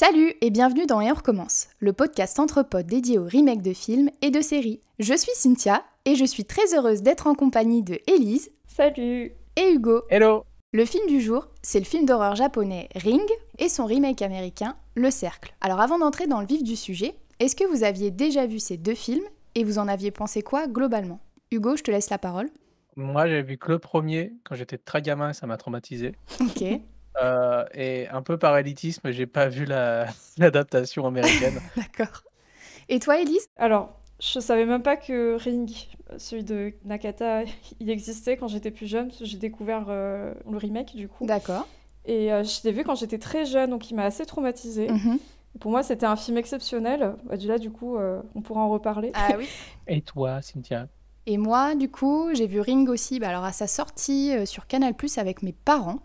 Salut et bienvenue dans Et on recommence, le podcast entre potes dédié aux remakes de films et de séries. Je suis Cynthia et je suis très heureuse d'être en compagnie de Élise. Salut. Et Hugo. Hello. Le film du jour, c'est le film d'horreur japonais Ring et son remake américain Le Cercle. Alors avant d'entrer dans le vif du sujet, est-ce que vous aviez déjà vu ces deux films et vous en aviez pensé quoi globalement? Hugo, je te laisse la parole. Moi, j'avais vu que le premier quand j'étais très gamin et ça m'a traumatisé. Ok. Et un peu par élitisme, j'ai pas vu l'adaptation américaine. D'accord. Et toi, Élise? Alors, je savais même pas que Ring, celui de Nakata, il existait quand j'étais plus jeune. J'ai découvert le remake du coup. D'accord. Et je l'ai vu quand j'étais très jeune, donc il m'a assez traumatisée. Pour moi, c'était un film exceptionnel. Du coup, on pourra en reparler. Ah oui. Et toi, Cynthia? Et moi, du coup, j'ai vu Ring aussi, alors à sa sortie sur Canal+ avec mes parents.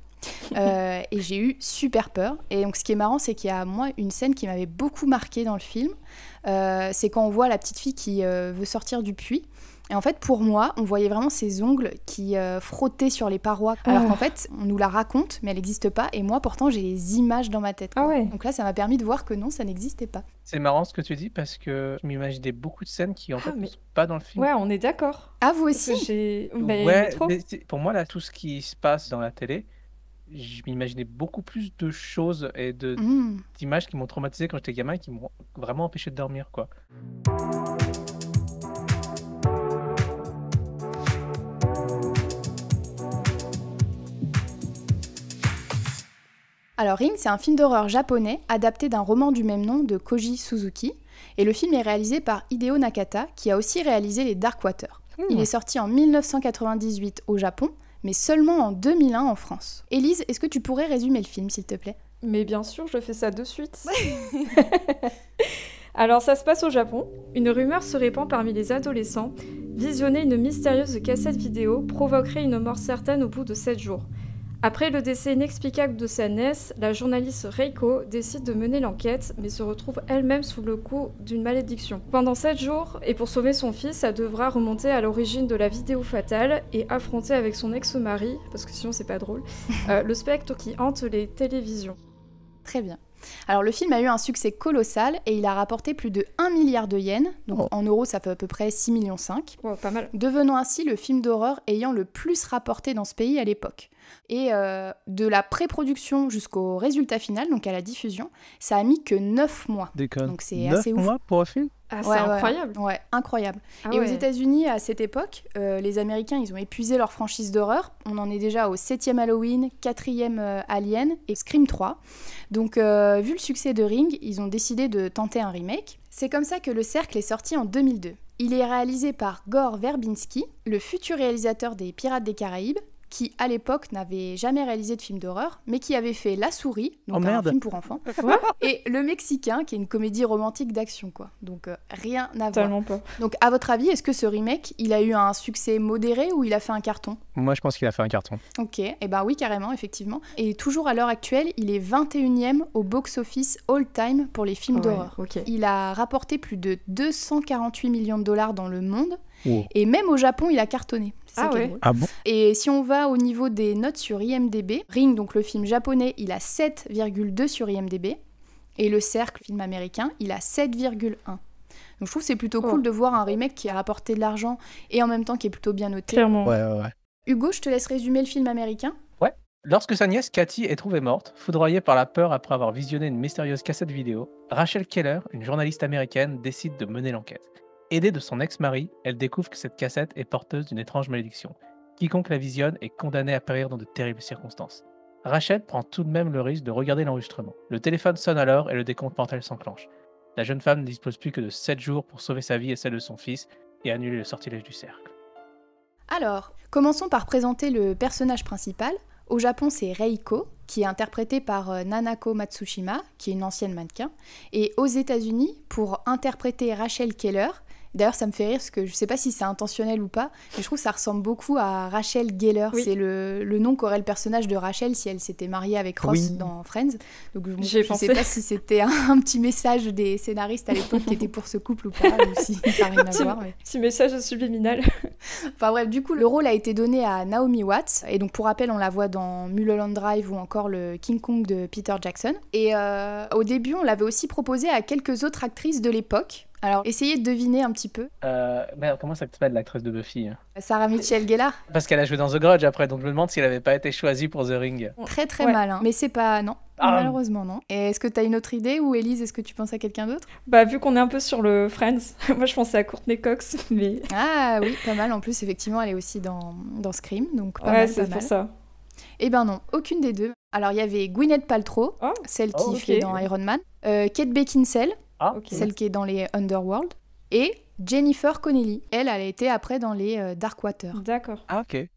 Et j'ai eu super peur. Et donc ce qui est marrant, c'est qu'il y a moi une scène qui m'avait beaucoup marquée dans le film. C'est quand on voit la petite fille qui veut sortir du puits. Et en fait, pour moi, on voyait vraiment ses ongles qui frottaient sur les parois. Alors qu'en fait, on nous la raconte, mais elle n'existe pas. Et moi, pourtant, j'ai les images dans ma tête. Ah ouais. Donc là, ça m'a permis de voir que non, ça n'existait pas. C'est marrant ce que tu dis parce que je m'imaginais beaucoup de scènes qui en fait ne mais- sont pas dans le film. Ouais, on est d'accord. Ah, vous Parce que aussi? j'ai... Ouais, trop. mais pour moi là, tout ce qui se passe dans la télé, je m'imaginais beaucoup plus de choses et d'images qui m'ont traumatisé quand j'étais gamin et qui m'ont vraiment empêché de dormir, quoi. Alors Ring, c'est un film d'horreur japonais adapté d'un roman du même nom de Koji Suzuki. Et le film est réalisé par Hideo Nakata, qui a aussi réalisé les Darkwater. Il est sorti en 1998 au Japon, mais seulement en 2001 en France. Élise, est-ce que tu pourrais résumer le film, s'il te plaît? Mais bien sûr, je fais ça de suite. Alors, ça se passe au Japon. Une rumeur se répand parmi les adolescents. Visionner une mystérieuse cassette vidéo provoquerait une mort certaine au bout de 7 jours. Après le décès inexplicable de sa nièce, la journaliste Reiko décide de mener l'enquête, mais se retrouve elle-même sous le coup d'une malédiction. Pendant 7 jours, et pour sauver son fils, elle devra remonter à l'origine de la vidéo fatale et affronter avec son ex-mari, parce que sinon c'est pas drôle, le spectre qui hante les télévisions. Très bien. Alors le film a eu un succès colossal et il a rapporté plus de 1 milliard de yens, donc en euros ça fait à peu près 6,5 millions, Wow, pas mal. devenant ainsi le film d'horreur ayant le plus rapporté dans ce pays à l'époque. Et de la pré-production jusqu'au résultat final, donc à la diffusion, ça a mis que 9 mois. Déconne. Donc c'est 9 assez ouf. mois pour un film? Ah, c'est Ouais, incroyable. Ouais, incroyable. Ah et aux ouais. États-Unis, à cette époque, les Américains, ils ont épuisé leur franchise d'horreur. On en est déjà au 7e Halloween, 4e Alien et Scream 3. Donc, vu le succès de Ring, ils ont décidé de tenter un remake. C'est comme ça que Le Cercle est sorti en 2002. Il est réalisé par Gore Verbinski, le futur réalisateur des Pirates des Caraïbes, qui à l'époque n'avait jamais réalisé de film d'horreur, mais qui avait fait La Souris, donc un film pour enfants, et Le Mexicain, qui est une comédie romantique d'action, quoi. Donc rien à voir. Tellement pas. Donc à votre avis, est-ce que ce remake, il a eu un succès modéré ou il a fait un carton? Moi, je pense qu'il a fait un carton. Ok, et ben oui, carrément, effectivement. Et toujours à l'heure actuelle, il est 21e au box-office all-time pour les films d'horreur. Ok. Il a rapporté plus de 248 millions de dollars dans le monde, Wow. et même au Japon, il a cartonné. C'est ça Ah qui est ouais. drôle. Ah bon? Et si on va au niveau des notes sur IMDb, Ring, donc le film japonais, il a 7,2 sur IMDb, et Le Cercle, film américain, il a 7,1. Donc je trouve que c'est plutôt cool de voir un remake qui a rapporté de l'argent et en même temps qui est plutôt bien noté. Clairement. Ouais. Hugo, je te laisse résumer le film américain. Lorsque sa nièce Cathy est trouvée morte, foudroyée par la peur après avoir visionné une mystérieuse cassette vidéo, Rachel Keller, une journaliste américaine, décide de mener l'enquête. Aidée de son ex-mari, elle découvre que cette cassette est porteuse d'une étrange malédiction. Quiconque la visionne est condamné à périr dans de terribles circonstances. Rachel prend tout de même le risque de regarder l'enregistrement. Le téléphone sonne alors et le décompte mental s'enclenche. La jeune femme ne dispose plus que de 7 jours pour sauver sa vie et celle de son fils et annuler le sortilège du cercle. Alors, commençons par présenter le personnage principal. Au Japon, c'est Reiko, qui est interprétée par Nanako Matsushima, qui est une ancienne mannequin. Et aux États-Unis, pour interpréter Rachel Keller, D'ailleurs, ça me fait rire parce que je sais pas si c'est intentionnel ou pas, mais je trouve que ça ressemble beaucoup à Rachel Geller. Oui. C'est le nom qu'aurait le personnage de Rachel si elle s'était mariée avec Ross dans Friends. Donc J'y ai je pensé. sais pas si c'était un petit message des scénaristes à l'époque qui était pour ce couple ou pas, ou si ça n'a rien à voir. Mais... Petit message subliminal. Enfin bref, du coup, le rôle a été donné à Naomi Watts. Et donc, pour rappel, on la voit dans Mulholland Drive ou encore le King Kong de Peter Jackson. Et au début, on l'avait aussi proposé à quelques autres actrices de l'époque. Alors, essayez de deviner un petit peu. Merde, comment ça s'appelle l'actrice de Buffy? Sarah Michelle Gellar. Parce qu'elle a joué dans The Grudge après, donc je me demande si elle avait pas été choisie pour The Ring. Très très Ouais. malin. Mais c'est pas... Non, Ah. malheureusement non. Et est-ce que t'as une autre idée ou Élise, est-ce que tu penses à quelqu'un d'autre? Bah, vu qu'on est un peu sur le Friends, moi je pensais à Courtney Cox, mais Ah oui, pas mal. En plus, effectivement, elle est aussi dans Scream, donc pas ouais, mal, c'est pas pour mal. ça. Eh ben non, aucune des deux. Alors, il y avait Gwyneth Paltrow, Oh, celle qui ok. fait dans Iron Man, Kate Beckinsale, Ah, ok. celle qui est dans les Underworld, et Jennifer Connelly. Elle a été après dans les Darkwater. D'accord. Ah, ok.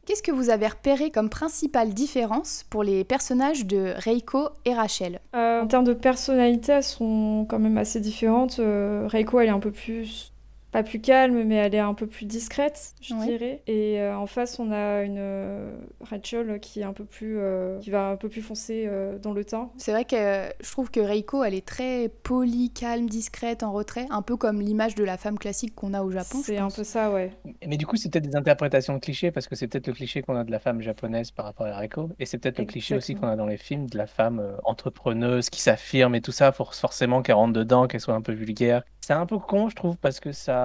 Qu'est-ce que vous avez repéré comme principale différence pour les personnages de Reiko et Rachel? En termes de personnalité, elles sont quand même assez différentes. Reiko, elle est un peu plus... Pas plus calme, mais elle est un peu plus discrète, je Ouais. dirais. Et en face, on a une Rachel qui est un peu plus... qui va un peu plus foncer dans le teint. C'est vrai que je trouve que Reiko, elle est très polie, calme, discrète, en retrait, un peu comme l'image de la femme classique qu'on a au Japon, je C'est un pense. peu ça, ouais. Mais du coup, c'est peut-être des interprétations de clichés, parce que c'est peut-être le cliché qu'on a de la femme japonaise par rapport à Reiko, et c'est peut-être le cliché aussi qu'on a dans les films de la femme entrepreneuse qui s'affirme et tout ça, pour forcément qu'elle rentre dedans, qu'elle soit un peu vulgaire. C'est un peu con, je trouve, parce que ça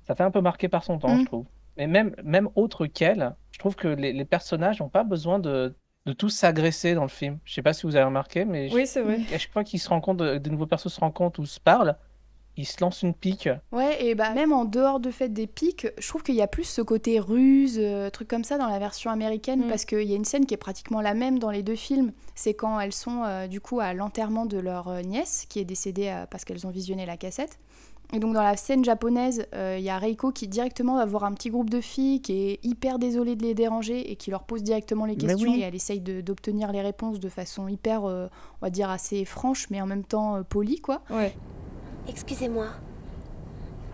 fait un peu marqué par son temps, Mm. je trouve. Mais même autre qu'elle, je trouve que les personnages n'ont pas besoin de tous s'agresser dans le film. Je sais pas si vous avez remarqué, mais Oui, c'est vrai. à chaque fois qu'ils se rencontrent, des nouveaux persos se rencontrent ou se parlent, ils se lancent une pique. Ouais, et bah même en dehors de fait des pics, je trouve qu'il y a plus ce côté ruse, truc comme ça dans la version américaine, Mm. parce qu'il y a une scène qui est pratiquement la même dans les deux films. C'est quand elles sont du coup à l'enterrement de leur nièce, qui est décédée parce qu'elles ont visionné la cassette. Et donc dans la scène japonaise, il y a Reiko qui directement va voir un petit groupe de filles, qui est hyper désolée de les déranger et qui leur pose directement les Mais questions, oui. et elle essaye d'obtenir les réponses de façon hyper, on va dire assez franche, mais en même temps polie, quoi. Ouais. Excusez-moi.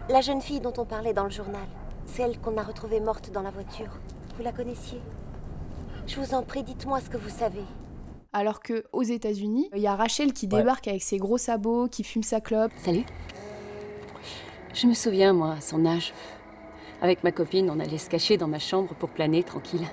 La jeune fille dont on parlait dans le journal, celle qu'on a retrouvée morte dans la voiture, vous la connaissiez? Je vous en prie, dites-moi ce que vous savez. Alors que aux États-Unis, il y a Rachel qui débarque avec ses gros sabots, qui fume sa clope. Salut. Je me souviens, moi, à son âge. Avec ma copine, on allait se cacher dans ma chambre pour planer tranquille.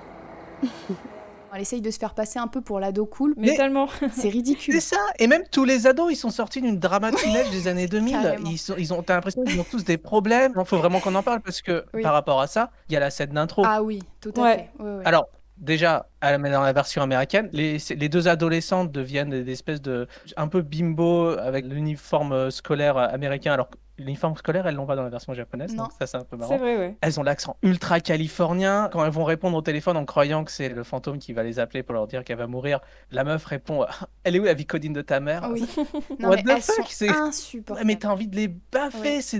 Elle essaye de se faire passer un peu pour l'ado cool. Mais Mais- tellement. C'est ridicule. C'est ça, et même tous les ados, ils sont sortis d'une dramatinette des années 2000. Carrément. T'as l'impression qu'ils ont tous des problèmes. Il faut vraiment qu'on en parle parce que Oui. par rapport à ça, il y a la scène d'intro. Ah oui, tout à Ouais. fait. Ouais, ouais. Alors, déjà, dans la version américaine, les deux adolescentes deviennent des espèces de un peu bimbo avec l'uniforme scolaire américain, alors que l'uniforme scolaire, elles l'ont pas dans la version japonaise, Non. donc ça c'est un peu marrant. C'est vrai, ouais. Elles ont l'accent ultra californien. Quand elles vont répondre au téléphone en croyant que c'est le fantôme qui va les appeler pour leur dire qu'elle va mourir, la meuf répond Elle est où la vicodine de ta mère? Oui. Non, What mais the elles fuck, sont c'est- insupportables. Mais t'as envie de les baffer, Ouais. c'est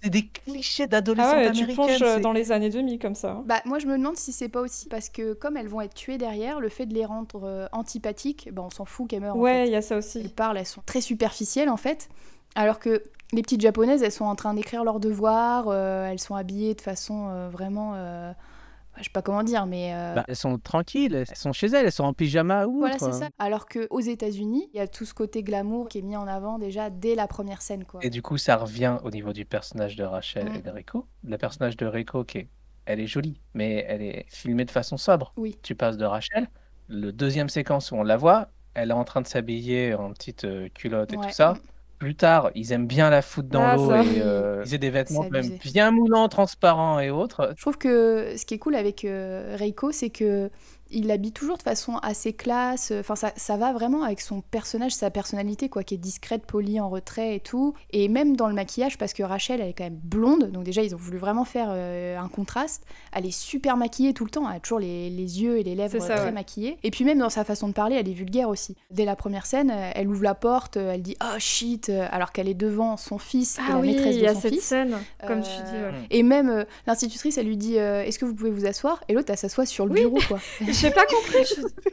des clichés Ah d'adolescentes ouais, tu américaines. plonges c'est- dans les années 2000 comme ça. Bah, moi, je me demande si c'est pas aussi parce que comme elles vont être tuées derrière, le fait de les rendre antipathiques, bah, on s'en fout qu'elles meurent. En Ouais, fait. il y a ça Elles aussi. parlent, elles sont très superficielles en fait. Alors que les petites japonaises, elles sont en train d'écrire leurs devoirs, elles sont habillées de façon vraiment. Je sais pas comment dire, mais. Bah, elles sont tranquilles, elles sont chez elles sont en pyjama ou Voilà, autre. c'est ça. Alors qu'aux États-Unis, il y a tout ce côté glamour qui est mis en avant déjà dès la première scène, quoi. Et du coup, ça revient au niveau du personnage de Rachel Mm. et de Reiko. Le personnage de Reiko, elle est jolie, mais elle est filmée de façon sobre. Oui. Tu passes de Rachel, le deuxième séquence où on la voit, elle est en train de s'habiller en petite culotte et Ouais. tout ça. Plus tard, ils aiment bien la foutre dans Ah, l'eau ça. et ils aient des vêtements C'est quand même abusé. bien moulants, transparents et autres. Je trouve que ce qui est cool avec Reiko, c'est que il l'habille toujours de façon assez classe. Enfin, ça va vraiment avec son personnage, sa personnalité, quoi, qui est discrète, polie, en retrait et tout. Et même dans le maquillage, parce que Rachel, elle est quand même blonde, donc déjà, ils ont voulu vraiment faire un contraste. Elle est super maquillée tout le temps, elle a toujours les yeux et les lèvres C'est ça, très ouais. maquillées. Et puis même dans sa façon de parler, elle est vulgaire aussi. Dès la première scène, elle ouvre la porte, elle dit « Oh shit !» alors qu'elle est devant son fils et Ah la oui, maîtresse il de y a son cette fils. scène, comme tu dis. Ouais. Et même l'institutrice, elle lui dit Est-ce que vous pouvez vous asseoir? Et l'autre, elle s'assoit sur le bureau, quoi. Je J'ai pas compris.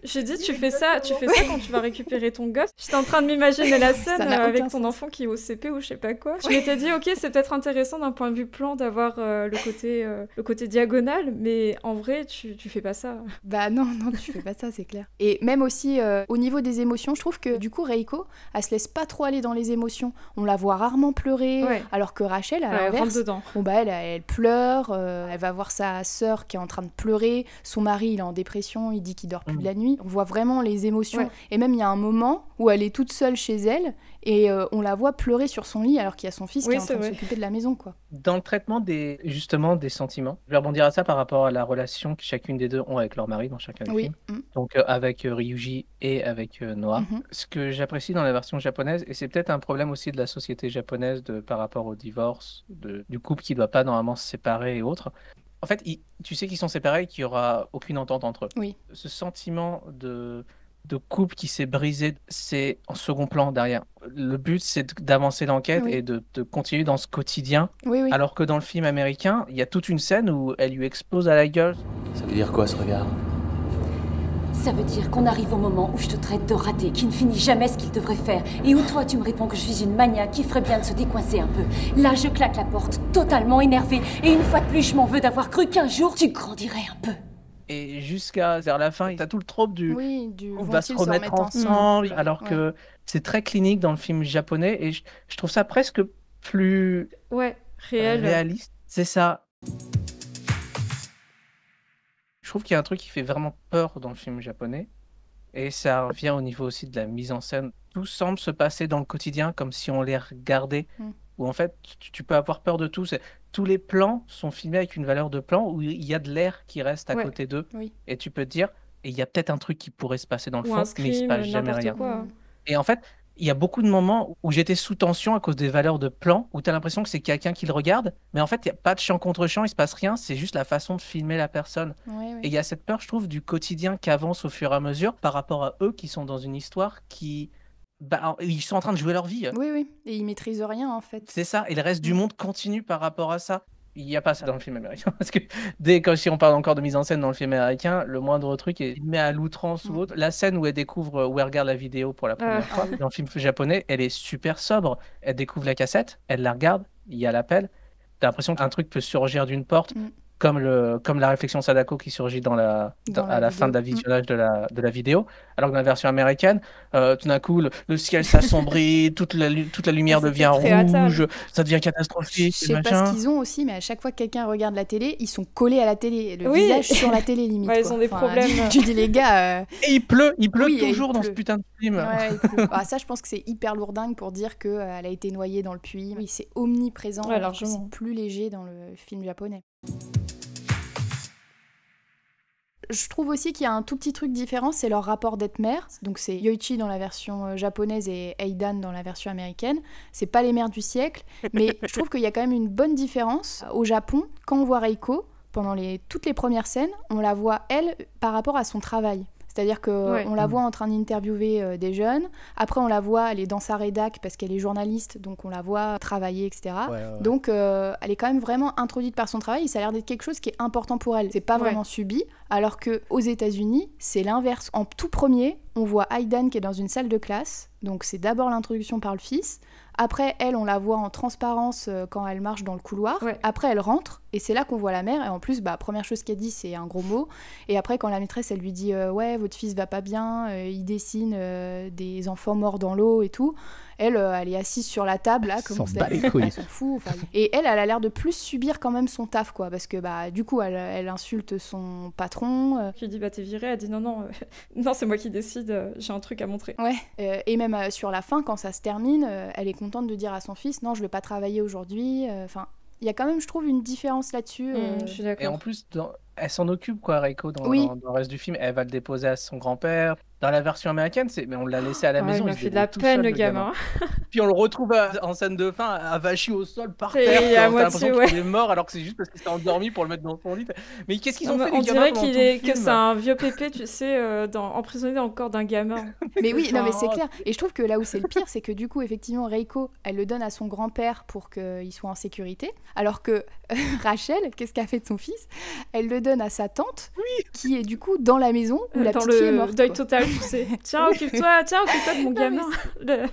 J'ai dit, tu fais ça quand tu vas récupérer ton gosse. J'étais en train de m'imaginer la scène avec ton enfant qui est au CP ou je sais pas quoi. Je m'étais dit, ok, c'est peut-être intéressant d'un point de vue plan d'avoir le côté diagonal, mais en vrai, tu fais pas ça. Bah non, tu fais pas ça, c'est clair. Et même aussi, au niveau des émotions, je trouve que du coup, Reiko, elle se laisse pas trop aller dans les émotions. On la voit rarement pleurer, alors que Rachel, à l'inverse, elle rentre dedans. Bon bah elle pleure, elle va voir sa sœur qui est en train de pleurer, son mari il est en dépression, il dit qu'il dort plus de la nuit. On voit vraiment les émotions. Et même il y a un moment où elle est toute seule chez elle et on la voit pleurer sur son lit alors qu'il y a son fils qui est en train de s'occuper de la maison, quoi. Dans le traitement justement des sentiments, je vais rebondir à ça par rapport à la relation que chacune des deux ont avec leur mari dans chacun des films. Donc avec Ryuji et avec Noah. Ce que j'apprécie dans la version japonaise, et c'est peut-être un problème aussi de la société japonaise par rapport au divorce, du couple qui ne doit pas normalement se séparer et autres. En fait, tu sais qu'ils sont séparés et qu'il n'y aura aucune entente entre eux. Oui. Ce sentiment de couple qui s'est brisé, c'est en second plan derrière. Le but, c'est d'avancer l'enquête et de continuer dans ce quotidien. Alors que dans le film américain, il y a toute une scène où elle lui explose à la gueule. Ça veut dire quoi, ce regard ? Ça veut dire qu'on arrive au moment où je te traite de raté, qui ne finit jamais ce qu'il devrait faire, et où toi tu me réponds que je suis une maniaque qui ferait bien de se décoincer un peu. Là, je claque la porte, totalement énervée, et une fois de plus, je m'en veux d'avoir cru qu'un jour tu grandirais un peu. Et vers la fin, t'as tout le trope du on va se remettre ensemble, alors que c'est très clinique dans le film japonais, et je trouve ça presque plus réaliste. C'est ça. Je trouve qu'il y a un truc qui fait vraiment peur dans le film japonais, et ça revient au niveau aussi de la mise en scène. Tout semble se passer dans le quotidien comme si on les regardait, où en fait tu peux avoir peur de tout. Tous les plans sont filmés avec une valeur de plan où il y a de l'air qui reste à côté d'eux, et tu peux te dire, et il y a peut-être un truc qui pourrait se passer dans le fond, mais il se passe jamais rien. Et en fait, il y a beaucoup de moments où j'étais sous tension à cause des valeurs de plan, où tu as l'impression que c'est quelqu'un qui le regarde, mais en fait, il n'y a pas de champ contre champ, il se passe rien, c'est juste la façon de filmer la personne. Et il y a cette peur, je trouve, du quotidien qui avance au fur et à mesure par rapport à eux qui sont dans une histoire qui... ils sont en train de jouer leur vie. Et ils maîtrisent rien, en fait. C'est ça, et le reste du monde continue par rapport à ça. Il n'y a pas ça dans le film américain, parce que si on parle encore de mise en scène dans le film américain, le moindre truc est mis à l'outrance ou autre. La scène où elle regarde la vidéo pour la première fois, dans le film japonais, elle est super sobre. Elle découvre la cassette, elle la regarde, il y a l'appel. T'as l'impression qu'un truc peut surgir d'une porte, comme la réflexion Sadako qui surgit à la fin de la visionnage de la vidéo. Alors que dans la version américaine, tout d'un coup, le ciel s'assombrit, toute la lumière devient rouge, ça devient catastrophique. Je sais pas ce qu'ils ont aussi, mais à chaque fois que quelqu'un regarde la télé, ils sont collés à la télé, le visage sur la télé limite. Ils ont des problèmes. Tu dis les gars... Et il pleut toujours dans ce putain de film. Ça, je pense que c'est hyper lourdingue pour dire qu'elle a été noyée dans le puits. Oui, c'est omniprésent, alors que c'est plus léger dans le film japonais. Je trouve aussi qu'il y a un tout petit truc différent, c'est leur rapport d'être-mère. Donc c'est Yoichi dans la version japonaise et Aidan dans la version américaine. C'est pas les mères du siècle, mais je trouve qu'il y a quand même une bonne différence. Au Japon, quand on voit Reiko, pendant toutes les premières scènes, on la voit, elle, par rapport à son travail. C'est-à-dire qu'on la voit en train d'interviewer des jeunes. Après, on la voit, elle est dans sa rédac parce qu'elle est journaliste, donc on la voit travailler, etc. Donc, elle est quand même vraiment introduite par son travail et ça a l'air d'être quelque chose qui est important pour elle. C'est pas vraiment subi, alors qu'aux États-Unis, c'est l'inverse. En tout premier, on voit Aidan qui est dans une salle de classe. Donc, c'est d'abord l'introduction par le fils. Après, elle, on la voit en transparence quand elle marche dans le couloir. Après, elle rentre et c'est là qu'on voit la mère. Et en plus, première chose qu'elle dit, c'est un gros mot. Et après, quand la maîtresse, elle lui dit « Ouais, votre fils va pas bien, il dessine des enfants morts dans l'eau et tout », elle est assise sur la table, là, comme elle s'en fout. Et elle a l'air de plus subir quand même son taf, quoi. Parce que du coup, elle insulte son patron. Je lui dis « T'es virée », elle dit « Non, c'est moi qui décide, j'ai un truc à montrer ». Et même sur la fin, quand ça se termine, elle est contente de dire à son fils « Non, je vais pas travailler aujourd'hui ». Il y a quand même, je trouve, une différence là-dessus. Je suis d'accord. Et en plus, elle s'en occupe, quoi, Reiko, dans le reste du film. Elle va le déposer à son grand-père. Dans la version américaine, mais on l'a laissé à la maison. Il m'a fait de la peine, le gamin. Puis on le retrouve en scène de fin, avachi au sol, par terre. T'as l'impression qu'il est mort, alors que c'est juste parce qu'il s'est endormi pour le mettre dans son lit. Mais qu'est-ce qu'ils ont fait, les gamins, on dirait que c'est un vieux pépé, tu sais, emprisonné dans le corps d'un gamin. Mais oui, non, mais c'est clair. Et je trouve que là où c'est le pire, c'est que du coup, effectivement, Reiko, elle le donne à son grand-père pour qu'il soit en sécurité. Alors que Rachel, qu'est-ce qu'a fait de son fils ? Elle le donne donne à sa tante, qui est du coup dans la maison où la dans petite fille est le morte. deuil quoi. total, tu sais. Tiens, occupe-toi de mon Non, mais gamin.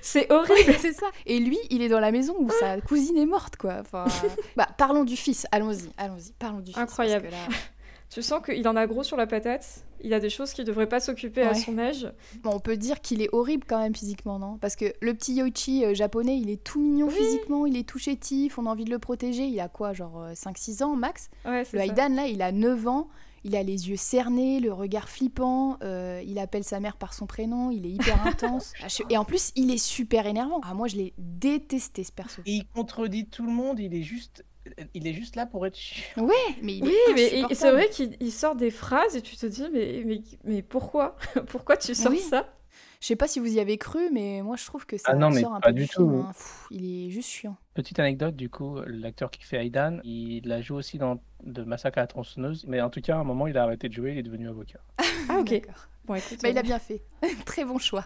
C'est horrible. Ouais, c'est ça. Et lui, il est dans la maison où sa cousine est morte, quoi. Enfin, parlons du fils. Allons-y. Parlons du fils. Incroyable. Parce que là... Tu sens qu'il en a gros sur la patate. Il a des choses qu'il devrait pas s'occuper à Ouais. son âge. Bon, on peut dire qu'il est horrible quand même physiquement, non? Parce que le petit Yoichi japonais, il est tout mignon physiquement, il est tout chétif, on a envie de le protéger. Il a quoi, genre 5-6 ans max? Ouais, c'est Le ça. Aidan, là, il a 9 ans. Il a les yeux cernés, le regard flippant, il appelle sa mère par son prénom, il est hyper intense. Et en plus, il est super énervant. Ah, moi, je l'ai détesté, ce perso. Et il contredit tout le monde, il est juste là pour être chiant. Ouais, mais il Oui, est mais insupportable. c'est vrai qu'il sort des phrases et tu te dis, mais pourquoi? Pourquoi tu sors Oui. ça? Je sais pas si vous y avez cru, mais moi, je trouve que ça Ah non, mais sort un pas peu du film, tout. hein. Il est juste chiant. Petite anecdote, du coup, l'acteur qui fait Aidan, il la joue aussi dans de Massacre à la tronçonneuse, mais en tout cas, à un moment, il a arrêté de jouer, il est devenu avocat. Ah, ok. D'accord. Bon, écoute. Bah, il a bien fait. Très bon choix.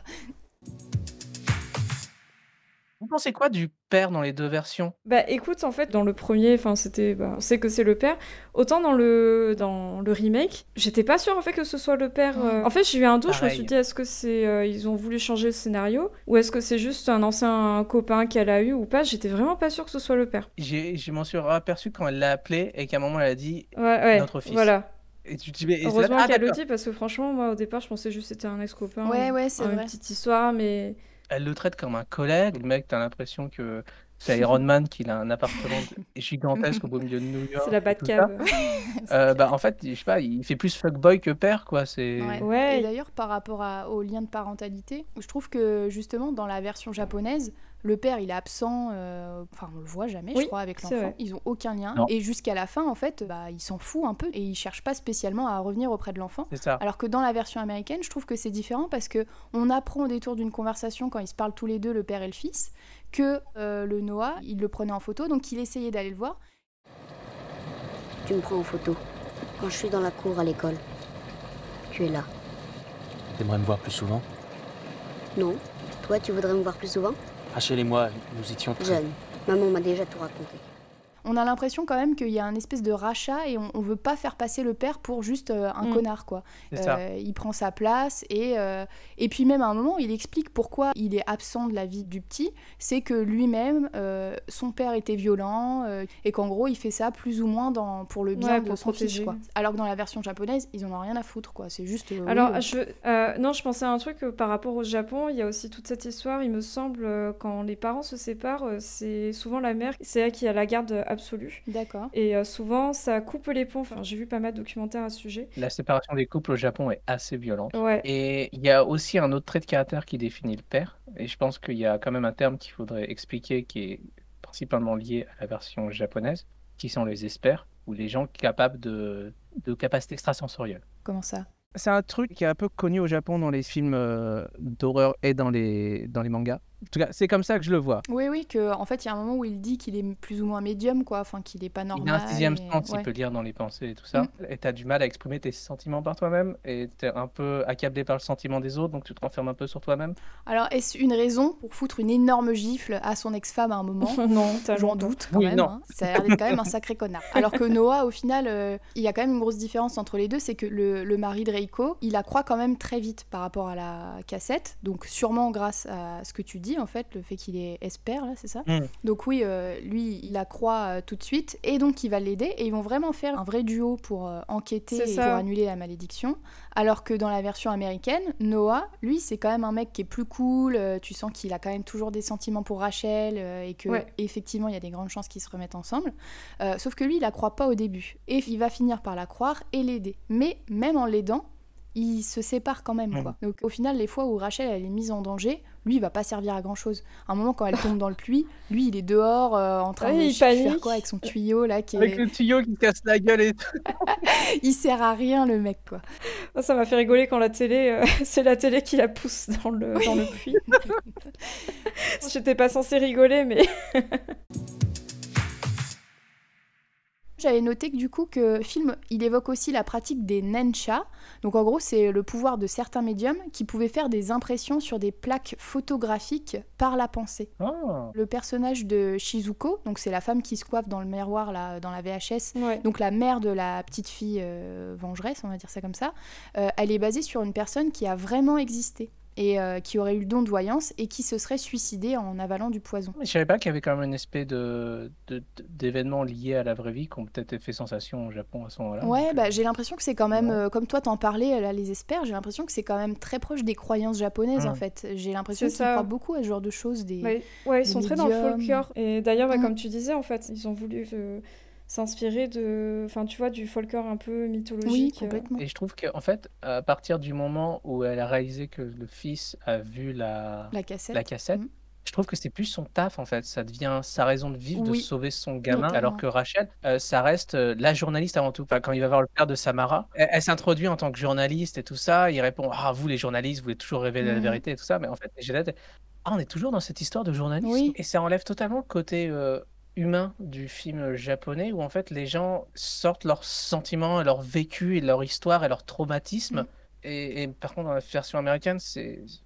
Vous pensez quoi du père dans les deux versions? Bah écoute, en fait, dans le premier, enfin c'était, on sait que c'est le père. Autant dans le remake, j'étais pas sûre en fait que ce soit le père. En fait, j'ai eu un doute. Je me suis Pareil. dit, est-ce que c'est ils ont voulu changer le scénario ou est-ce que c'est juste un ancien copain qu'elle a eu ou pas? J'étais vraiment pas sûre que ce soit le père. Je m'en suis aperçu quand elle l'a appelé et qu'à un moment, elle a dit Ouais, notre fils. voilà. Et tu te dis, mais et c'est là, Heureusement ah, qu'elle le d'accord. dit parce que franchement, moi au départ, je pensais juste que c'était un ex-copain. Ouais, c'est une vrai. petite histoire, mais Elle le traite comme un collègue. Le mec, t'as l'impression que c'est Iron Man, qu'il a un appartement gigantesque au milieu de New York. c'est la et tout ça. Batcave. Bah, en fait, je sais pas, il fait plus fuckboy que père, quoi. C'est... Ouais. Et d'ailleurs, par rapport au lien de parentalité, je trouve que justement, dans la version japonaise, le père, il est absent, enfin, on le voit jamais, Oui, je crois, avec c'est l'enfant. vrai. Ils ont aucun lien. Non. Et jusqu'à la fin, en fait, bah, il s'en fout un peu et il cherche pas spécialement à revenir auprès de l'enfant. C'est ça. Alors que dans la version américaine, je trouve que c'est différent parce que on apprend au détour d'une conversation quand ils se parlent tous les deux, le père et le fils, que le Noah, il le prenait en photo, donc il essayait d'aller le voir. Tu me prends en photo. Quand je suis dans la cour à l'école. Tu es là. T'aimerais me voir plus souvent? Non? Toi, tu voudrais me voir plus souvent? Rachel et moi, nous étions très... Jeune. Maman m'a déjà tout raconté. On a l'impression quand même qu'il y a un espèce de rachat et on veut pas faire passer le père pour juste un connard, quoi. C'est ça. Il prend sa place et puis même à un moment, il explique pourquoi il est absent de la vie du petit. C'est que lui-même, son père était violent et qu'en gros, il fait ça plus ou moins pour le bien Ouais, de pour son fils, protéger. quoi. Alors que dans la version japonaise, ils en ont rien à foutre, quoi. C'est juste... Alors, oui, non, je pensais à un truc par rapport au Japon. Il y a aussi toute cette histoire, il me semble, quand les parents se séparent, c'est souvent la mère, c'est elle qui a la garde absolue. D'accord. Et souvent, ça coupe les ponts. Enfin, j'ai vu pas mal de documentaires à ce sujet. La séparation des couples au Japon est assez violente. Ouais. Et il y a aussi un autre trait de caractère qui définit le père. Et je pense qu'il y a quand même un terme qu'il faudrait expliquer qui est principalement lié à la version japonaise, qui sont les experts, ou les gens capables de capacités extrasensorielles. Comment ça? C'est un truc qui est un peu connu au Japon dans les films d'horreur et dans les mangas. En tout cas, c'est comme ça que je le vois. Oui, que en fait, il y a un moment où il dit qu'il est plus ou moins médium, quoi. Enfin, qu'il est pas normal. Il a un sixième et- sens, ouais. il peut lire dans les pensées et tout ça. Et tu as du mal à exprimer tes sentiments par toi-même. Et tu es un peu accablé par le sentiment des autres, donc tu te renfermes un peu sur toi-même. Alors, est-ce une raison pour foutre une énorme gifle à son ex-femme à un moment? Non, t'as J'en longtemps. doute quand Oui, même. non. Hein. Ça a l'air d'être quand même un sacré connard. Alors que Noah, au final, il y a quand même une grosse différence entre les deux, c'est que le mari de Reiko, il la croit quand même très vite par rapport à la cassette. Donc sûrement grâce à ce que tu dis, en fait, le fait qu'il est espère, là, c'est ça? Donc oui, lui, il la croit tout de suite, et donc il va l'aider, et ils vont vraiment faire un vrai duo pour enquêter C'est et ça. pour annuler la malédiction. Alors que dans la version américaine, Noah, lui, c'est quand même un mec qui est plus cool, tu sens qu'il a quand même toujours des sentiments pour Rachel, et que Ouais. effectivement, il y a des grandes chances qu'ils se remettent ensemble. Sauf que lui, il la croit pas au début, et il va finir par la croire et l'aider. Mais même en l'aidant, ils se séparent quand même, quoi. Donc au final, les fois où Rachel elle est mise en danger, lui il va pas servir à grand chose. À un moment quand elle tombe dans le puits, lui il est dehors en train Ouais, de il je sais plus faire panique. quoi avec son tuyau là qui Avec est... le tuyau qui casse la gueule et tout. Il sert à rien le mec, quoi. Oh, ça m'a fait rigoler quand la télé, c'est la télé qui la pousse dans le puits. J'étais pas censée rigoler, mais J'avais noté que du coup que le film, il évoque aussi la pratique des nensha. Donc en gros, c'est le pouvoir de certains médiums qui pouvaient faire des impressions sur des plaques photographiques par la pensée. Oh. Le personnage de Shizuko, donc c'est la femme qui se coiffe dans le miroir là, dans la VHS, Ouais. donc la mère de la petite fille vengeresse, on va dire ça comme ça, elle est basée sur une personne qui a vraiment existé et qui aurait eu le don de voyance et qui se serait suicidée en avalant du poison. Je savais pas qu'il y avait quand même une espèce d'événements liés à la vraie vie qui ont peut-être fait sensation au Japon à ce moment-là. Ouais, Donc, bah, j'ai l'impression que c'est quand même, ouais. comme toi t'en parlais, là, les experts, j'ai l'impression que c'est quand même très proche des croyances japonaises en fait. J'ai l'impression C'est qu'ils ça. croient beaucoup à ce genre de choses. Ouais, ils sont des très dans le médiums. folklore. Et d'ailleurs, Mm. comme tu disais, en fait, ils ont voulu s'inspirer enfin, tu vois, du folklore un peu Oui, mythologique. complètement. Et je trouve qu'en fait, à partir du moment où elle a réalisé que le fils a vu La cassette. la cassette, Mm. je trouve que c'est plus son taf en fait. Ça devient sa raison de vivre, de Oui, sauver son gamin. totalement. Alors que Rachel, ça reste la journaliste avant tout. Enfin, quand il va voir le père de Samara, elle s'introduit en tant que journaliste et tout ça. Il répond: Ah, vous les journalistes, vous voulez toujours révéler la Mhm. vérité et tout ça. Mais en fait, j'ai la tête, ah, on est toujours dans cette histoire de journalisme. Oui. Et ça enlève totalement le côté humain du film japonais où en fait les gens sortent leurs sentiments, et leur vécu et leur histoire et leur traumatisme. Mm. Et par contre, dans la version américaine,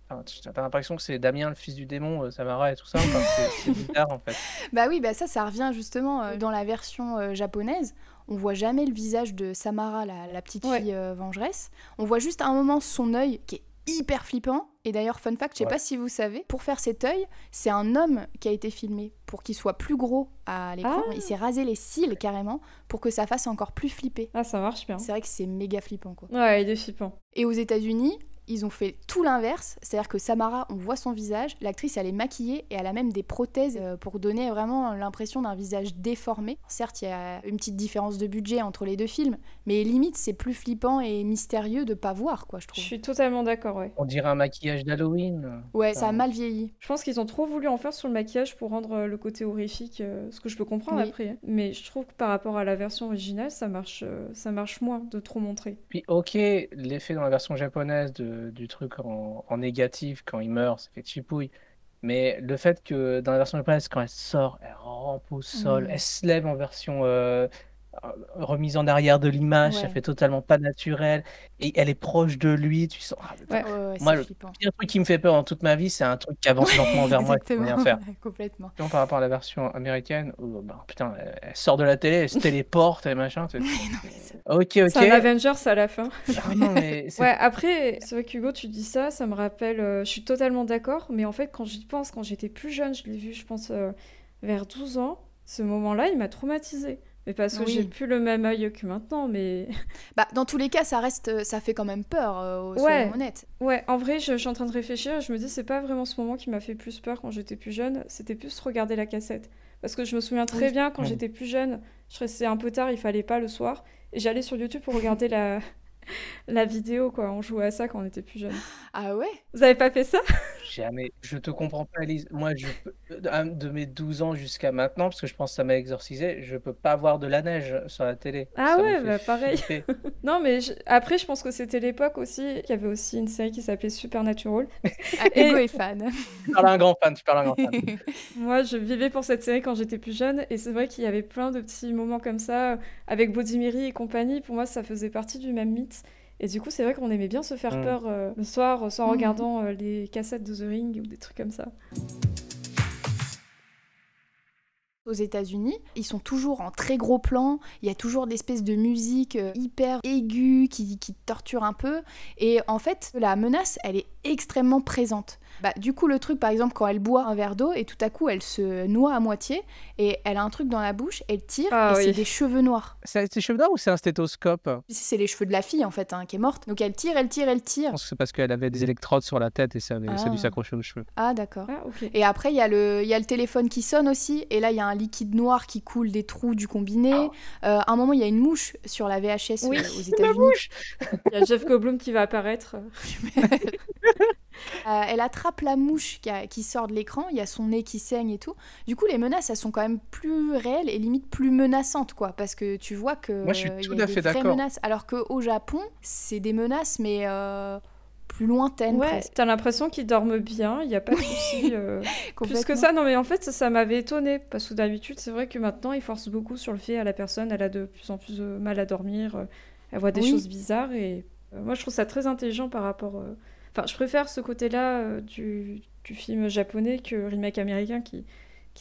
enfin, t'as l'impression que c'est Damien, le fils du démon, Samara et tout ça. Enfin, c'est bizarre en fait. Bah oui, bah ça revient justement dans la version japonaise. On voit jamais le visage de Samara, la petite Ouais. fille vengeresse. On voit juste à un moment son œil qui est hyper flippant. Et d'ailleurs, fun fact, je sais Ouais. pas si vous savez, pour faire cet œil, c'est un homme qui a été filmé pour qu'il soit plus gros à l'écran. Ah. Il s'est rasé les cils carrément pour que ça fasse encore plus flipper. Ah, ça marche bien. C'est vrai que c'est méga flippant quoi. Ouais, il est flippant. Et aux États-Unis, ils ont fait tout l'inverse, c'est-à-dire que Samara, on voit son visage, l'actrice elle est maquillée et elle a même des prothèses pour donner vraiment l'impression d'un visage déformé. Certes, il y a une petite différence de budget entre les deux films, mais limite c'est plus flippant et mystérieux de pas voir quoi, je Je trouve. suis totalement d'accord, ouais. On dirait un maquillage d'Halloween. Ouais, ça a Enfin, mal vieilli. Je pense qu'ils ont trop voulu en faire sur le maquillage pour rendre le côté horrifique, ce que je peux comprendre Oui. après. Mais je trouve que par rapport à la version originale, ça marche moins de trop montrer. Puis ok, l'effet dans la version japonaise du truc en négatif quand il meurt, ça fait chipouille. Mais le fait que dans la version japonaise, quand elle sort, elle rampe au sol, Mm. elle se lève en version remise en arrière de l'image, ça Ouais. fait totalement pas naturel. Et elle est proche de lui, tu sens. Ah, putain. Ouais. Ouais, Moi, c'est le flippant. pire truc qui me fait peur dans toute ma vie, c'est un truc qui avance lentement vers moi et qui peut rien Exactement, faire. complètement. Sinon, par rapport à la version américaine, où, bah, putain, elle sort de la télé, elle se téléporte et machin. Ok, C'est un ok. Avengers à la fin. Ah non, mais c'est Ouais, après, c'est vrai qu'Hugo, tu dis ça, ça me rappelle. Je suis totalement d'accord, mais en fait, quand j'y pense, quand j'étais plus jeune, je l'ai vu, je pense, vers 12 ans, ce moment-là, il m'a traumatisée. Mais parce que Oui. j'ai plus le même œil que maintenant, mais. Bah, dans tous les cas, ça reste, ça fait quand même peur, Ouais. soyons honnêtes. Ouais, en vrai, je suis en train de réfléchir, je me dis, c'est pas vraiment ce moment qui m'a fait plus peur quand j'étais plus jeune, c'était plus regarder la cassette. Parce que je me souviens très Oui. bien, quand Mm. j'étais plus jeune, je restais un peu tard, il fallait pas le soir, et j'allais sur YouTube pour regarder la vidéo, quoi. On jouait à ça quand on était plus jeune. Ah ouais? Vous avez pas fait ça? jamais. Je te comprends pas, Elise. Moi, de mes 12 ans jusqu'à maintenant, parce que je pense que ça m'a exorcisé, je peux pas voir de la neige sur la télé. Ah Ça me ouais, fait bah pareil. flipper. Non, mais après, je pense que c'était l'époque aussi, il y avait aussi une série qui s'appelait Supernatural. Ah, Et- Hugo est fan. Tu parles à un grand fan, tu parles à un grand fan. Moi, je vivais pour cette série quand j'étais plus jeune, et c'est vrai qu'il y avait plein de petits moments comme ça, avec Bodhi et compagnie. Pour moi, ça faisait partie du même mythe. Et du coup, c'est vrai qu'on aimait bien se faire Mm. peur le soir, soit en Mhm. regardant les cassettes de The Ring ou des trucs comme ça. Aux États-Unis, ils sont toujours en très gros plan, il y a toujours des espèces de musique hyper aiguë qui torture un peu, et en fait, la menace, elle est extrêmement présente. Bah, du coup, le truc, par exemple, quand elle boit un verre d'eau, et tout à coup, elle se noie à moitié, et elle a un truc dans la bouche, elle tire, Ah et oui. c'est des cheveux noirs. C'est ses cheveux noirs ou c'est un stéthoscope? C'est les cheveux de la fille, en fait, hein, qui est morte. Donc elle tire, elle tire, elle Je tire. pense que c'est parce qu'elle avait des électrodes sur la tête et ça a dû Ah. s'accrocher aux cheveux. Ah, d'accord. Ah, ok. Et après, il y a le téléphone qui sonne aussi, et là, il y a un liquide noir qui coule des trous du combiné. À un moment, il y a une mouche sur la VHS Oui, aux États-Unis. Il y a Jeff Goldblum qui va apparaître. Elle attrape la mouche qui sort de l'écran, il y a son nez qui saigne et tout. Du coup, les menaces, elles sont quand même plus réelles et limite plus menaçantes, quoi, parce que tu vois que Moi, je suis il tout y a à des fait vraies d'accord. menaces. Alors qu'au Japon, c'est des menaces, mais plus lointaine. Ouais, presque. t'as l'impression qu'ils dorment bien, il n'y a pas de souci. Plus que Complètement. ça, non mais en fait ça m'avait étonnée, parce que d'habitude c'est vrai que maintenant ils forcent beaucoup sur le fait à la personne, elle a de plus en plus de mal à dormir, elle voit des Oui. choses bizarres, et moi je trouve ça très intelligent par rapport... Enfin, je préfère ce côté-là du film japonais que le remake américain qui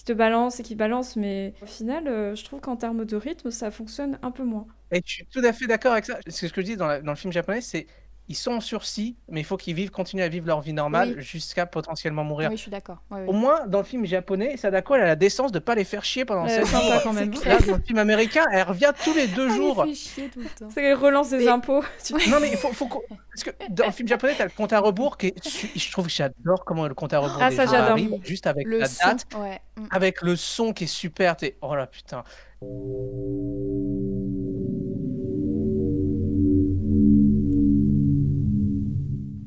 te balance et qui balance, mais au final, je trouve qu'en termes de rythme, ça fonctionne un peu moins. Et je suis tout à fait d'accord avec ça. C'est ce que je dis dans le film japonais, c'est ils sont en sursis, mais il faut qu'ils continuent à vivre leur vie normale Oui. jusqu'à potentiellement mourir. Oui, je suis d'accord. Ouais, Au ouais. moins, dans le film japonais, Sadako, elle a la décence de pas les faire chier pendant 7 sympa jours. quand même. Là, dans le film américain, elle revient tous les 2 jours. Elle fait chier tout le temps. C'est les relances des Mais- impôts. Non, mais il faut parce que dans le film japonais, t'as le compte à rebours qui est... Je trouve que j'adore comment le compte à rebours Ah, des ça, gens j'adore. arrive, Oui. juste avec Le la son, date, ouais. avec le son qui est super. Oh là putain.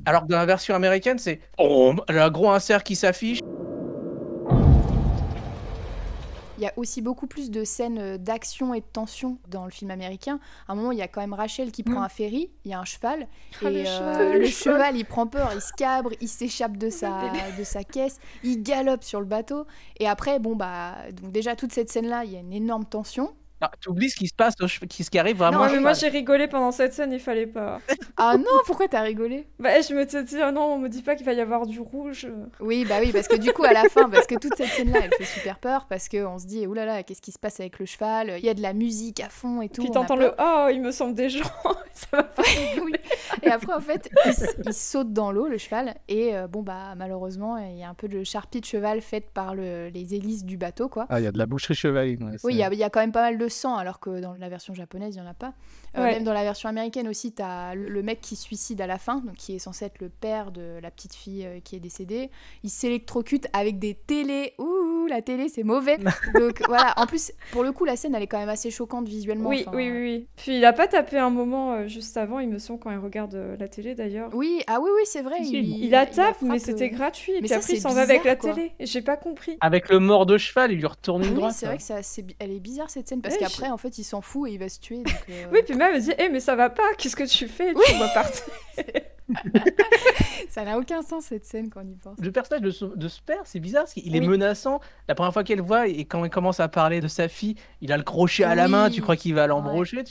Alors que dans la version américaine, c'est le gros insert qui s'affiche. Il y a aussi beaucoup plus de scènes d'action et de tension dans le film américain. À un moment, il y a quand même Rachel qui prend un ferry, il y a un cheval, Ah, et le cheval, le cheval, il prend peur, il se cabre, il s'échappe de sa caisse, il galope sur le bateau. Et après, bon, bah, donc déjà, toute cette scène-là, il y a une énorme tension. Ah, tu oublies ce qui se passe, ce qui arrive vraiment. Non, Non, au mais moi cheval. j'ai rigolé pendant cette scène, il fallait pas. Ah non, pourquoi t'as rigolé? Bah, je me suis dit, oh non, on me dit pas qu'il va y avoir du rouge. Oui, bah oui, parce que du coup, à la fin, parce que toute cette scène-là, elle fait super peur, parce qu'on se dit, oulala, qu'est-ce qui se passe avec le cheval? Il y a de la musique à fond et tout. Puis on a t'entends peur. le oh, il me semble des gens. Ça va pas. Oui. Et après, en fait, il saute dans l'eau, le cheval, et bon, bah, malheureusement, il y a un peu de charpie de cheval faite par les hélices du bateau, quoi. Ah, il y a de la boucherie chevaline. Ouais, Oui, c'est- il y a quand même pas mal de sang, alors que dans la version japonaise, il n'y en a pas. Ouais. Même dans la version américaine aussi, t'as le mec qui se suicide à la fin, donc qui est censé être le père de la petite fille qui est décédée. Il s'électrocute avec des télés. Ouh, la télé, c'est mauvais. Donc voilà, en plus, pour le coup, la scène, elle est quand même assez choquante visuellement. Oui, enfin, oui, oui, oui. Puis il a pas tapé un moment juste avant, il me semble, quand il regarde la télé d'ailleurs. Oui, ah oui, oui, c'est vrai. Il la tape, frappe, mais c'était gratuit. Et mais puis ça, après, il c'est s'en va avec la bizarre, quoi. télé. Et j'ai pas compris. Avec le mort de cheval, il lui retourne une Oui, droite. c'est vrai que elle est bizarre cette scène, parce Ouais, qu'après, en fait, il s'en fout et il va se tuer. Donc, Oui, puis même, elle me dit, mais ça va pas, qu'est-ce que tu fais? Tu vois partir. ça n'a aucun sens cette scène quand on y pense. Le personnage de ce père, c'est bizarre, parce qu'il est Oui. menaçant. La première fois qu'elle le voit, et quand il commence à parler de sa fille, il a le crochet à la main, Oui. tu crois qu'il va l'embrocher.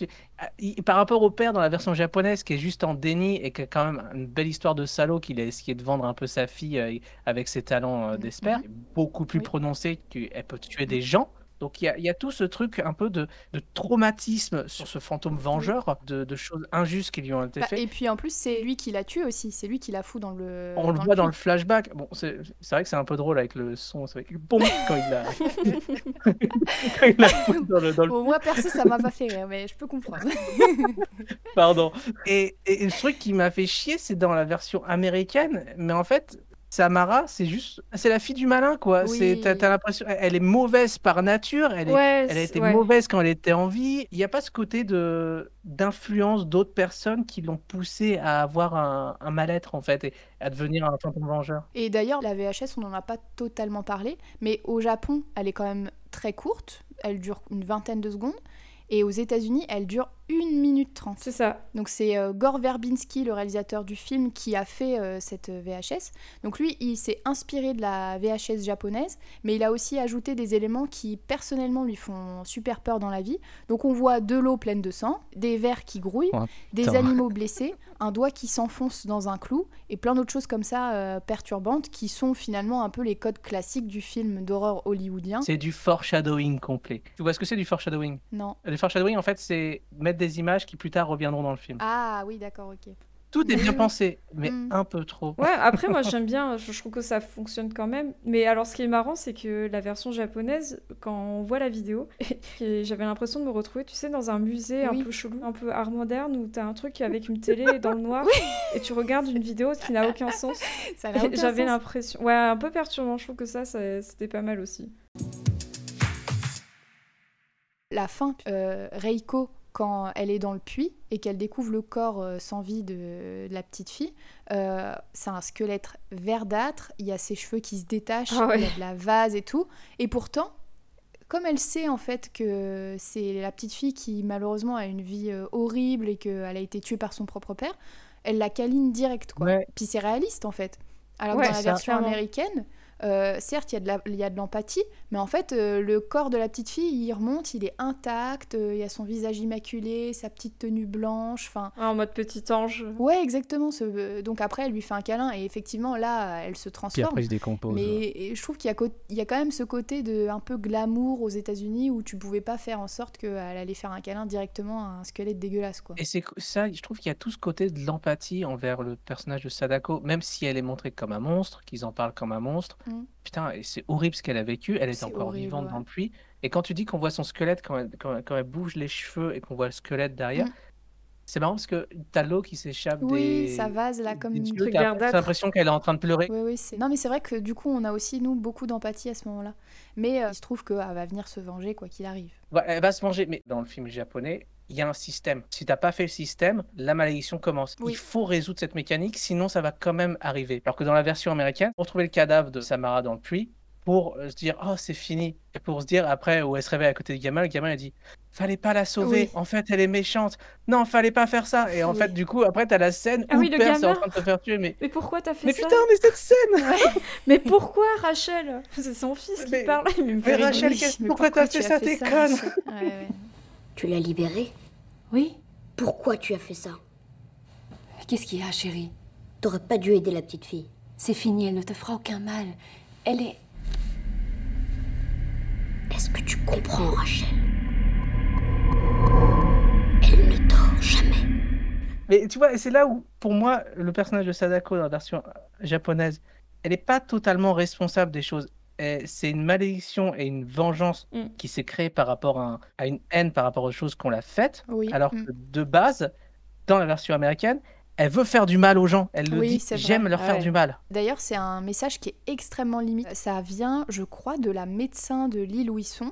Par rapport au père dans la version japonaise, qui est juste en déni, et qui a quand même une belle histoire de salaud, qu'il a essayé de vendre un peu sa fille avec ses talents d'espère, beaucoup plus Oui. prononcé qu'elle peut tuer des gens. Donc il y a tout ce truc un peu de traumatisme sur ce fantôme vengeur, de choses injustes qui lui ont été Bah, faites. et puis en plus, c'est lui qui l'a tué aussi. C'est lui qui la fout dans le. On le voit dans le puits. flashback. Bon, c'est vrai que c'est un peu drôle avec le son, c'est avec le boum quand il la quand il la fout dans le Bon, moi perso, ça m'a pas fait rire, mais je peux comprendre. pardon. Et le truc qui m'a fait chier, c'est dans la version américaine, mais en fait, Samara, c'est la fille du malin, quoi. Oui. T'as l'impression, elle est mauvaise par nature, elle a été mauvaise quand elle était en vie. Il n'y a pas ce côté d'influence d'autres personnes qui l'ont poussée à avoir un mal-être, en fait, et à devenir un fantôme vengeur. Et d'ailleurs, la VHS, on n'en a pas totalement parlé, mais au Japon, elle est quand même très courte. Elle dure une vingtaine de secondes. Et aux États-Unis, elle dure 1 minute 30. C'est ça. Donc c'est Gore Verbinski, le réalisateur du film, qui a fait cette VHS. Donc lui, il s'est inspiré de la VHS japonaise, mais il a aussi ajouté des éléments qui personnellement lui font super peur dans la vie. Donc on voit de l'eau pleine de sang, des vers qui grouillent, Oh, des putain. animaux blessés, un doigt qui s'enfonce dans un clou, et plein d'autres choses comme ça perturbantes, qui sont finalement un peu les codes classiques du film d'horreur hollywoodien. C'est du foreshadowing complet. Tu vois ce que c'est du foreshadowing? Non. Le foreshadowing, en fait, c'est mettre des images qui plus tard reviendront dans le film. Ah oui, d'accord, ok. Tout est bien Oui. pensé, mais Mm. un peu trop. Ouais, après, moi j'aime bien, je trouve que ça fonctionne quand même. Mais alors, ce qui est marrant, c'est que la version japonaise, quand on voit la vidéo, et j'avais l'impression de me retrouver, tu sais, dans un musée Oui. un peu chelou, un peu art moderne, où t'as un truc avec une télé dans le noir, et tu regardes une vidéo qui n'a aucun sens. Ça n'a Et aucun j'avais sens. l'impression, ouais, un peu perturbant. Je trouve que ça c'était pas mal aussi. La fin, Reiko, quand elle est dans le puits et qu'elle découvre le corps sans vie de la petite fille, c'est un squelette verdâtre, il y a ses cheveux qui se détachent, Ah ouais. il y a de la vase et tout. Et pourtant, comme elle sait en fait que c'est la petite fille qui malheureusement a une vie horrible et qu'elle a été tuée par son propre père, elle la câline direct, quoi. Ouais. Puis c'est réaliste, en fait. Alors que Ouais, dans la c'est ça. version Clairement. américaine, certes, il y a de l'empathie, mais en fait, le corps de la petite fille, il remonte, il est intact, il y a son visage immaculé, sa petite tenue blanche, enfin... En mode petit ange. Ouais, exactement. Donc après, elle lui fait un câlin, et effectivement, là, elle se Puis transforme. après, il se décompose. Mais je trouve qu'il y a quand même ce côté de un peu glamour aux États-Unis où tu pouvais pas faire en sorte qu'elle allait faire un câlin directement à un squelette dégueulasse, quoi. Et c'est ça, je trouve qu'il y a tout ce côté de l'empathie envers le personnage de Sadako, même si elle est montrée comme un monstre, qu'ils en parlent comme un monstre. Mm. Putain, et c'est horrible ce qu'elle a vécu. Elle est C'est encore horrible, vivante ouais. dans le puits. Et quand tu dis qu'on voit son squelette, quand elle bouge les cheveux et qu'on voit le squelette derrière, Mm. c'est marrant parce que t'as l'eau qui s'échappe Oui, ça des vase là comme yeux, truc t'as verdâtre. l'impression qu'elle est en train de pleurer. Oui, c'est... Non, mais c'est vrai que du coup, on a aussi, nous, beaucoup d'empathie à ce moment-là. Mais il se trouve qu'elle va venir se venger, quoi qu'il arrive. Ouais, elle va se venger, mais dans le film japonais, il y a un système. Si t'as pas fait le système, la malédiction commence. Oui. Il faut résoudre cette mécanique, sinon ça va quand même arriver. Alors que dans la version américaine, pour trouver le cadavre de Samara dans le puits, pour se dire oh c'est fini, et pour se dire après où elle se réveille à côté du gamin, le gamin il dit fallait pas la sauver, Oui. en fait elle est méchante, non fallait pas faire ça. Et en Oui. fait du coup après t'as la scène Ah où oui, le Perce est en gamin. train de se faire tuer, mais pourquoi t'as fait mais ça? putain mais cette scène. Mais pourquoi Rachel? C'est son fils qui Mais- parle. Il me Mais fait Rachel, rigoler. Mais pourquoi t'as fait tu ça, as t'es ça, conne? Rachel Ouais. Tu l'as libérée? Oui? Pourquoi tu as fait ça? Qu'est-ce qu'il y a, chérie? T'aurais pas dû aider la petite fille. C'est fini, elle ne te fera aucun mal. Elle est... Est-ce que tu comprends, Rachel? Elle ne dort jamais. Mais tu vois, et c'est là où, pour moi, le personnage de Sadako dans la version japonaise, elle n'est pas totalement responsable des choses. C'est une malédiction et une vengeance Mm. qui s'est créée par rapport à une haine par rapport aux choses qu'on l'a faites. Oui. Alors Mm. que de base, dans la version américaine, elle veut faire du mal aux gens. Elle le Oui, dit, c'est vrai. j'aime leur Ah faire ouais. du mal. D'ailleurs, c'est un message qui est extrêmement limite. Ça vient, je crois, de la médecin de l'île où ils sont,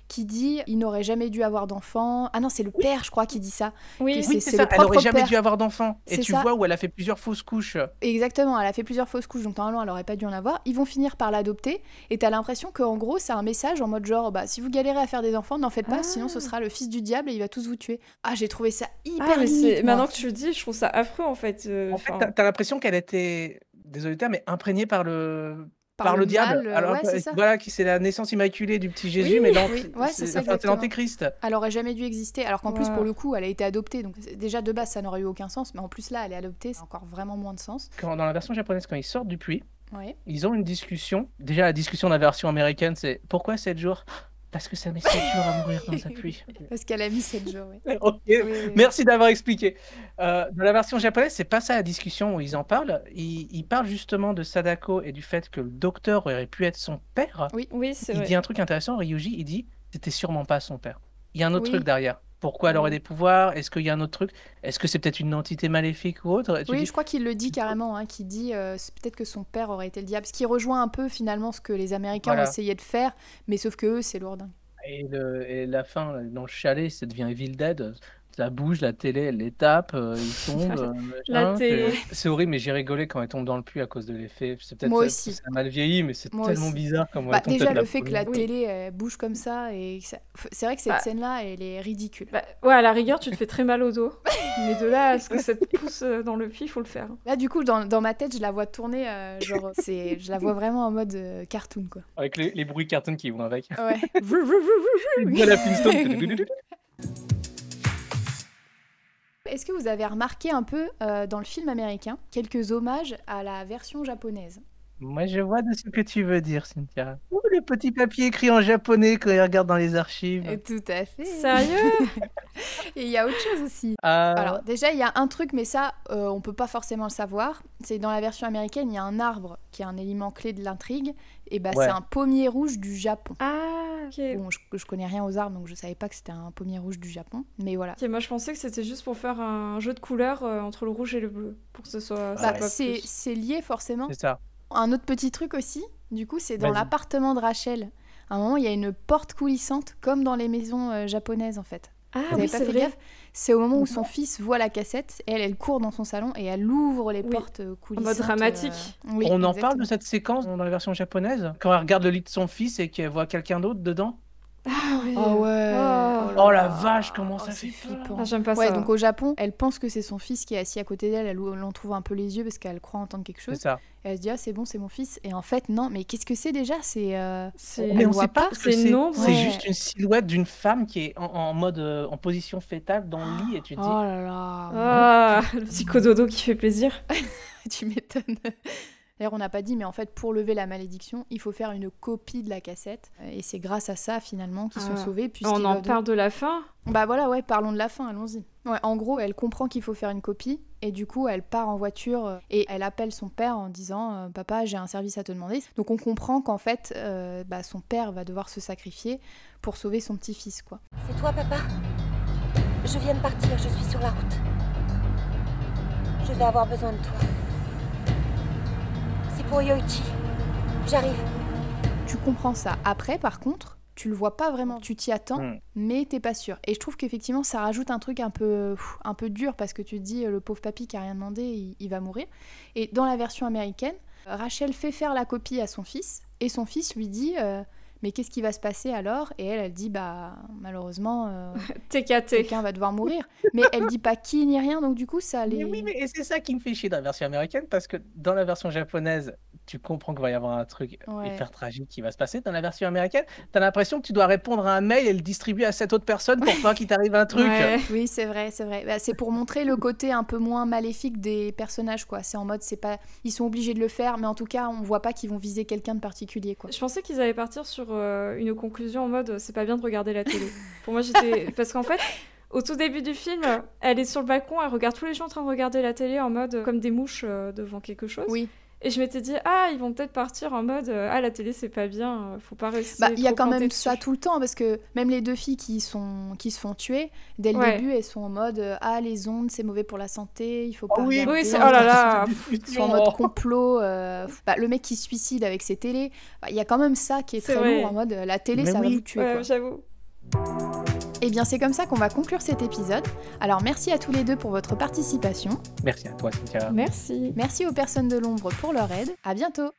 qui dit il n'aurait jamais dû avoir d'enfant. Ah non, c'est le père, je crois, qui dit ça. Oui, Que Oui, c'est c'est ça, le elle n'aurait propre jamais père. dû avoir d'enfant. Et C'est tu ça. vois où elle a fait plusieurs fausses couches. Exactement, elle a fait plusieurs fausses couches, donc normalement elle aurait pas dû en avoir. Ils vont finir par l'adopter, et t'as l'impression qu'en gros c'est un message en mode genre bah si vous galérez à faire des enfants, n'en faites pas, sinon ce sera le fils du diable et il va tous vous tuer. Ah, j'ai trouvé ça hyper Ah, mais limite. moi. maintenant que tu le dis, je trouve ça affreux en fait. En fait, Enfin, t'as l'impression qu'elle était, désolé le terme, mais imprégnée par le Par le diable. mal, Alors ouais, que, c'est ça. voilà, qui c'est la naissance immaculée du petit Jésus, Oui, mais oui, ouais, c'est ça, c'est exactement. l'antéchrist. Elle aurait jamais dû exister, alors qu'en plus Ouais. pour le coup elle a été adoptée, donc déjà de base ça n'aurait eu aucun sens, mais en plus là elle est adoptée, c'est encore vraiment moins de sens. Dans la version japonaise, quand ils sortent du puits, Ouais. ils ont une discussion. Déjà, la discussion de la version américaine, c'est pourquoi 7 jours? Parce que ça met 7 jours à mourir dans un puits. Parce qu'elle a mis 7 jours, oui. Ok, Oui, oui. merci d'avoir expliqué. Dans la version japonaise, c'est pas ça la discussion où ils en parlent. Ils parlent justement de Sadako et du fait que le docteur aurait pu être son père. oui, c'est Il vrai. dit un truc intéressant, Ryuji, il dit c'était sûrement pas son père. Il y a un autre Oui. truc derrière. Pourquoi elle aurait Oui. des pouvoirs? Est-ce qu'il y a un autre truc? Est-ce que c'est peut-être une entité maléfique ou autre? Et tu Oui, dis, je crois qu'il le dit carrément, hein, qu'il dit c'est peut-être que son père aurait été le diable, ce qui rejoint un peu finalement ce que les Américains Voilà. ont essayé de faire, mais sauf que eux c'est lourdin. et la fin, là, dans le chalet, ça devient Evil Dead. Ça bouge, la télé, elle les tape, ils tombent. La machin, télé. c'est horrible, mais j'ai rigolé quand elle tombe dans le puits à cause de l'effet. C'est peut-être Moi ça, aussi. ça a mal vieilli, mais c'est Moi tellement aussi. bizarre comme Bah, elle tombe déjà tête le la fait que la première. télé elle bouge comme ça, et que c'est vrai que cette Bah. scène-là elle est ridicule. Bah, ouais, à la rigueur, tu te fais très mal au dos. Mais de là à ce que ça te pousse dans le puits, il faut le faire. Là du coup dans ma tête je la vois tourner, genre je la vois vraiment en mode cartoon quoi. Avec les bruits cartoon qui vont avec. Ouais. De la Flintstone. Est-ce que vous avez remarqué un peu dans le film américain quelques hommages à la version japonaise? Moi, je vois de ce que tu veux dire, Cynthia. Ouh, le petit papier écrit en japonais quand il regarde dans les archives. Tout à fait. Sérieux? Et il y a autre chose aussi. Ah, Alors déjà il y a un truc, mais ça on peut pas forcément le savoir, c'est dans la version américaine il y a un arbre qui est un élément clé de l'intrigue, et bah Ouais. c'est un pommier rouge du Japon. Ah, ok. Bon, je connais rien aux arbres donc je savais pas que c'était un pommier rouge du Japon, mais voilà. Ok, moi je pensais que c'était juste pour faire un jeu de couleurs entre le rouge et le bleu, pour que ce soit ça Bah, pop c'est plus. c'est lié forcément. c'est ça. Un autre petit truc aussi, du coup, c'est dans Vas-y. l'appartement de Rachel. À un moment, il y a une porte coulissante, comme dans les maisons japonaises, en fait. Ah Vous avez oui, pas c'est fait vrai. gaffe? C'est au moment où son fils voit la cassette, et elle court dans son salon, et elle ouvre les Oui. portes En coulissantes. mode dramatique. Oui, On en parle exactement. de cette séquence dans la version japonaise? Quand elle regarde le lit de son fils et qu'elle voit quelqu'un d'autre dedans? Ah oui. Ah ouais. Oh. Oh la vache, comment ça c'est fait peur. flippant. Ah, j'aime pas Ouais, ça. donc au Japon, elle pense que c'est son fils qui est assis à côté d'elle, elle en trouve un peu les yeux parce qu'elle croit entendre quelque chose. C'est ça. Et elle se dit, ah c'est bon, c'est mon fils. Et en fait, non, mais qu'est-ce que c'est déjà? C'est... Mais on voit sait pas, pas, parce que c'est une ombre. c'est Ouais. juste une silhouette d'une femme qui est en mode en position fétale dans le lit et tu te Oh dis là là. Ah, le petit cododo qui fait plaisir. Tu m'étonnes. D'ailleurs, on n'a pas dit, mais en fait, pour lever la malédiction, il faut faire une copie de la cassette. Et c'est grâce à ça, finalement, qu'ils sont sauvés. On en parle de la fin. Bah voilà, ouais, parlons de la fin, allons-y. Ouais, en gros, elle comprend qu'il faut faire une copie. Et du coup, elle part en voiture et elle appelle son père en disant Papa, j'ai un service à te demander. Donc on comprend qu'en fait, son père va devoir se sacrifier pour sauver son petit-fils, quoi. C'est toi, papa? Je viens de partir, je suis sur la route. Je vais avoir besoin de toi. C'est pour Yoichi. J'arrive. Tu comprends ça. Après, par contre, tu le vois pas vraiment. Tu t'y attends, mais t'es pas sûr. Et je trouve qu'effectivement, ça rajoute un truc un peu dur parce que tu te dis, le pauvre papy qui a rien demandé, il va mourir. Et dans la version américaine, Rachel fait faire la copie à son fils et son fils lui dit mais qu'est-ce qui va se passer alors? Et elle dit malheureusement quelqu'un va devoir mourir. Mais elle dit pas qui ni rien, donc du coup ça les... Mais oui, mais c'est ça qui me fait chier dans la version américaine, parce que dans la version japonaise, tu comprends qu'il va y avoir un truc hyper tragique qui va se passer. Dans la version américaine, t'as l'impression que tu dois répondre à un mail et le distribuer à 7 autres personnes pour pas qu'il t'arrive un truc. Ouais. Oui, c'est vrai. C'est pour montrer le côté un peu moins maléfique des personnages, quoi. C'est en mode, ils sont obligés de le faire, mais en tout cas, on voit pas qu'ils vont viser quelqu'un de particulier, quoi. Je pensais qu'ils allaient partir sur une conclusion en mode c'est pas bien de regarder la télé. Pour moi, j'étais... Parce qu'en fait, au tout début du film, elle est sur le balcon, elle regarde tous les gens en train de regarder la télé en mode comme des mouches devant quelque chose. Oui. Et je m'étais dit, ils vont peut-être partir en mode la télé c'est pas bien, faut pas rester. Il y a quand même ça tout le temps, parce que même les deux filles qui se font tuer, dès le début, elles sont en mode les ondes c'est mauvais pour la santé, il faut pas. Oui, regarder. oh là là. Ils sont en mode complot. Le mec qui se suicide avec ses télés, il y a quand même ça qui est très lourd, en mode la télé ça va vous tuer. Ouais, quoi. J'avoue. Et bien c'est comme ça qu'on va conclure cet épisode. Alors merci à tous les deux pour votre participation. Merci à toi, Cynthia. Merci. Merci aux personnes de l'ombre pour leur aide. À bientôt.